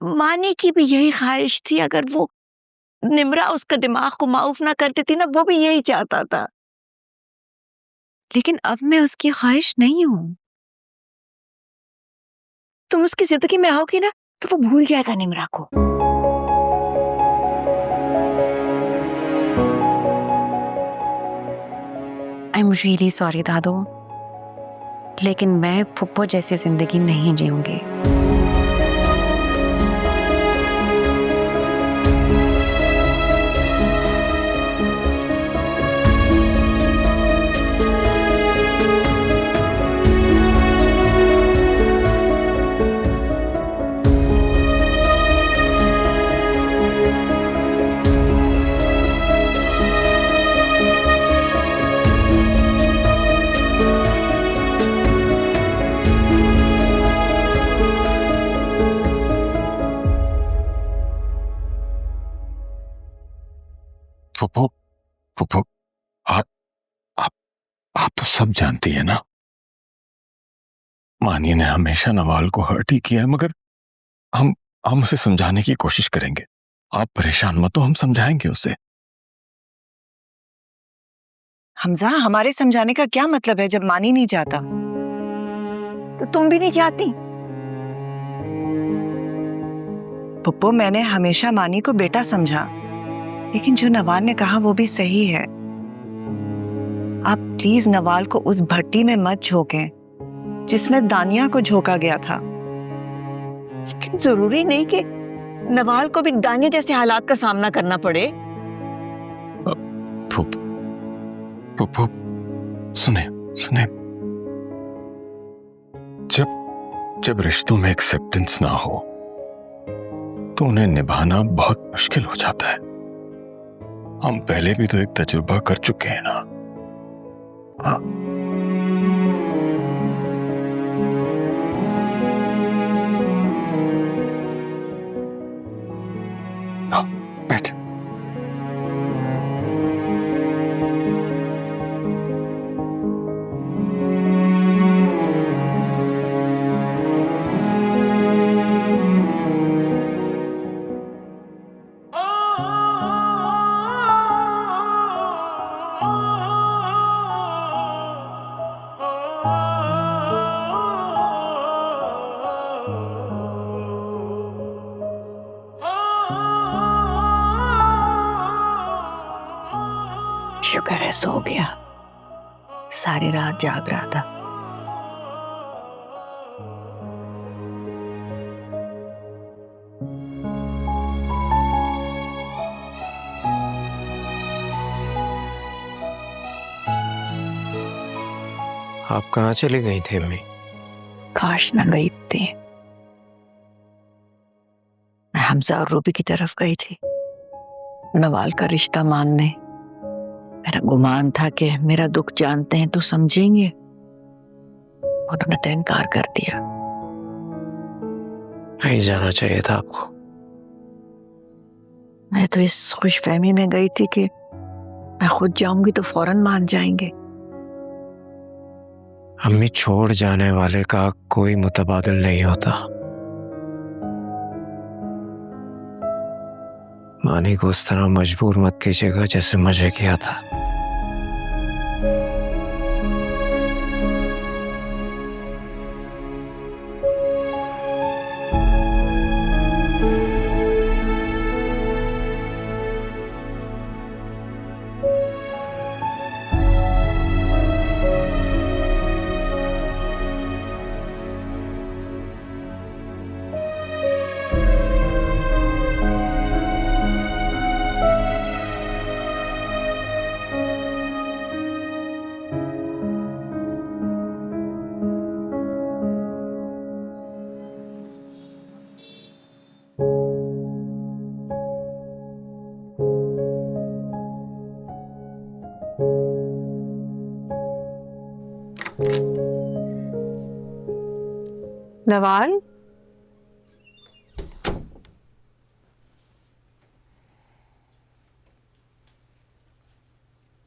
मानी की भी यही ख्वाहिश थी। अगर वो निम्रा उसका दिमाग को माउफ ना कर देती ना, वो भी यही चाहता था। लेकिन अब मैं उसकी ख्वाहिश नहीं हूँ। तुम उसकी जिंदगी में आओगी ना तो वो भूल जाएगा निम्रा को। आई एम रियली सॉरी दादू, लेकिन मैं फुप्पो जैसी जिंदगी नहीं जीऊंगी। फुप्पो, फुप्पो, आप आप आप तो सब जानती है ना, मानी ने हमेशा नवाल को हर्ट ही किया है, मगर हम उसे समझाने की कोशिश करेंगे। आप परेशान मत हो, हम समझाएंगे उसे। हमजा, हमारे समझाने का क्या मतलब है जब मानी नहीं चाहता? तो तुम भी नहीं चाहती? पुप्पो, मैंने हमेशा मानी को बेटा समझा, लेकिन जो नवाल ने कहा वो भी सही है। आप प्लीज नवाल को उस भट्टी में मत झोंकें जिसमें दानिया को झोंका गया था। लेकिन जरूरी नहीं कि नवाल को भी दानिया जैसे हालात का सामना करना पड़े। फुप्पो, सुने सुने, जब रिश्तों में एक्सेप्टेंस ना हो तो उन्हें निभाना बहुत मुश्किल हो जाता है। हम पहले भी तो एक तजुर्बा कर चुके हैं ना। हाँ, बैठ। शुक्र है सो गया, सारी रात जाग रहा था। आप कहाँ चली गई थी अम्मी? काश न गई थी, मैं हमजा और रूबी की तरफ गई थी नवाल का रिश्ता मानने। मेरा गुमान था कि मेरा दुख जानते हैं तो समझेंगे, उन्होंने तो इनकार कर दिया। नहीं जाना चाहिए था आपको। मैं तो इस खुशफहमी में गई थी कि मैं खुद जाऊंगी तो फौरन मान जाएंगे। अम्मी, छोड़ जाने वाले का कोई मुतबादिल नहीं होता। मानी को उस तरह मजबूर मत कीजिएगा जैसे मुझे किया था। Nawal,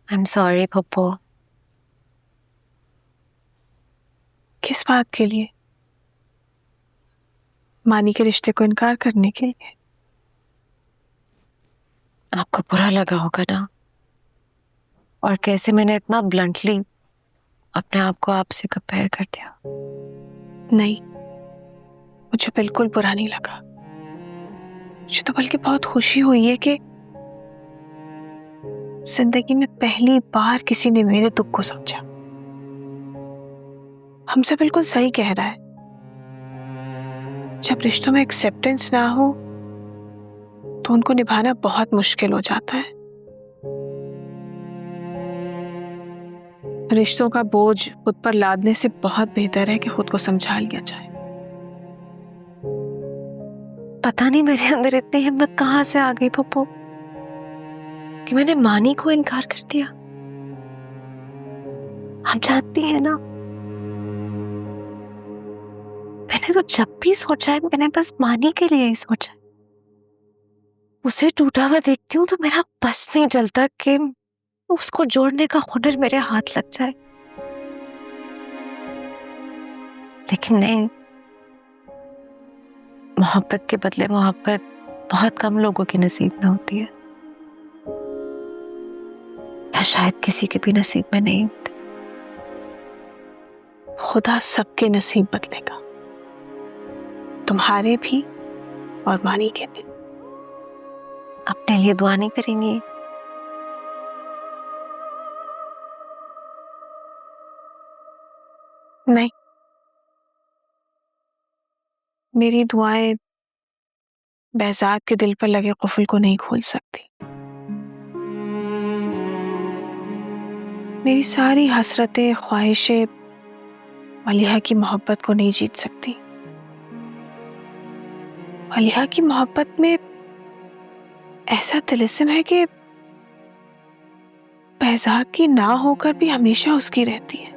I am sorry Pappu. किस बात के लिए? मानी के रिश्ते को इनकार करने के लिए। आपको बुरा लगा होगा ना, और कैसे मैंने इतना ब्लंटली अपने आप को आपसे कंपेयर कर दिया। नहीं, मुझे बिल्कुल बुरा नहीं लगा। मुझे तो बल्कि बहुत खुशी हुई है कि जिंदगी में पहली बार किसी ने मेरे दुख को समझा। हमसे बिल्कुल सही कह रहा है, जब रिश्तों में एक्सेप्टेंस ना हो तो उनको निभाना बहुत मुश्किल हो जाता है। रिश्तों का बोझ खुद पर लादने से बहुत बेहतर है कि खुद को समझा लिया जाए। पता नहीं मेरे अंदर इतनी हिम्मत कहाँ से आ गई पप्पू कि मैंने मानी को इनकार कर दिया। आप जानती हैं ना, मैंने तो जब भी सोचा है मैंने बस मानी के लिए ही सोचा है। उसे टूटा हुआ देखती हूँ तो मेरा बस नहीं चलता कि उसको जोड़ने का हुनर मेरे हाथ लग जाए, लेकिन नहीं। मोहब्बत के बदले मोहब्बत बहुत कम लोगों के नसीब में होती है, या शायद किसी के भी नसीब में नहीं होती। खुदा सबके नसीब बदलेगा, तुम्हारे भी और मानी के भी। अपने लिए दुआ नहीं करेंगी? नहीं, मेरी दुआएं बेहज़ाद के दिल पर लगे कुफल को नहीं खोल सकती। मेरी सारी हसरतें, ख्वाहिशें मलिहा की मोहब्बत को नहीं जीत सकती। मलिहा की मोहब्बत में ऐसा तिलिस्म है कि बेहज़ाद की ना होकर भी हमेशा उसकी रहती है।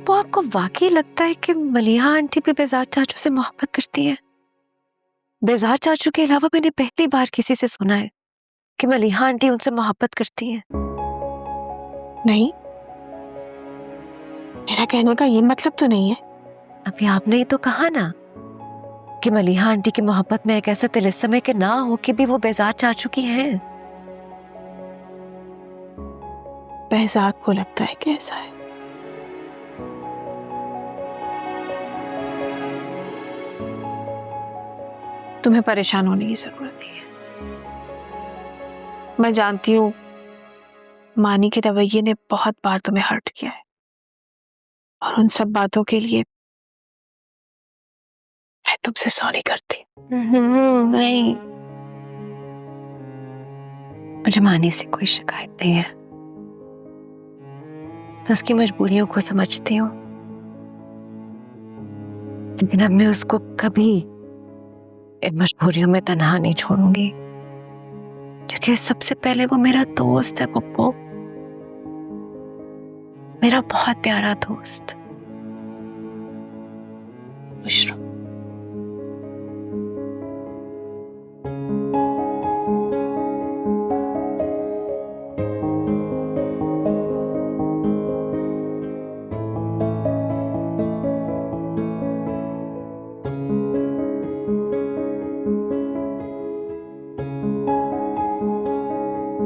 वो आपको वाकई लगता है कि मलिहा आंटी भी बेजार चाचू से मोहब्बत करती है? बेजार चाचू के अलावा मैंने पहली बार किसी से सुना है कि मलिहा आंटी उनसे मोहब्बत करती है। नहीं, मेरा कहने का ये मतलब तो नहीं है। अभी आपने ही तो कहा ना कि मलिहा आंटी की मोहब्बत में एक ऐसा तिलिस्म है कि ना हो कि भी वो बेजार चाचू की हैं। बेहज़ाद को लगता है कि ऐसा है। तुम्हें परेशान होने की जरूरत नहीं है। मैं जानती हूँ मानी के रवैये ने बहुत बार तुम्हें हर्ट किया है, और उन सब बातों के लिए मैं तुमसे सॉरी करती। नहीं, मुझे मानी से कोई शिकायत नहीं है। तो उसकी मजबूरियों को समझती हूँ, लेकिन अब मैं उसको कभी इन मजबूरियों में तन्हा नहीं छोड़ूंगी, क्योंकि सबसे पहले वो मेरा दोस्त है पप्पू, मेरा बहुत प्यारा दोस्त। खुश रहो।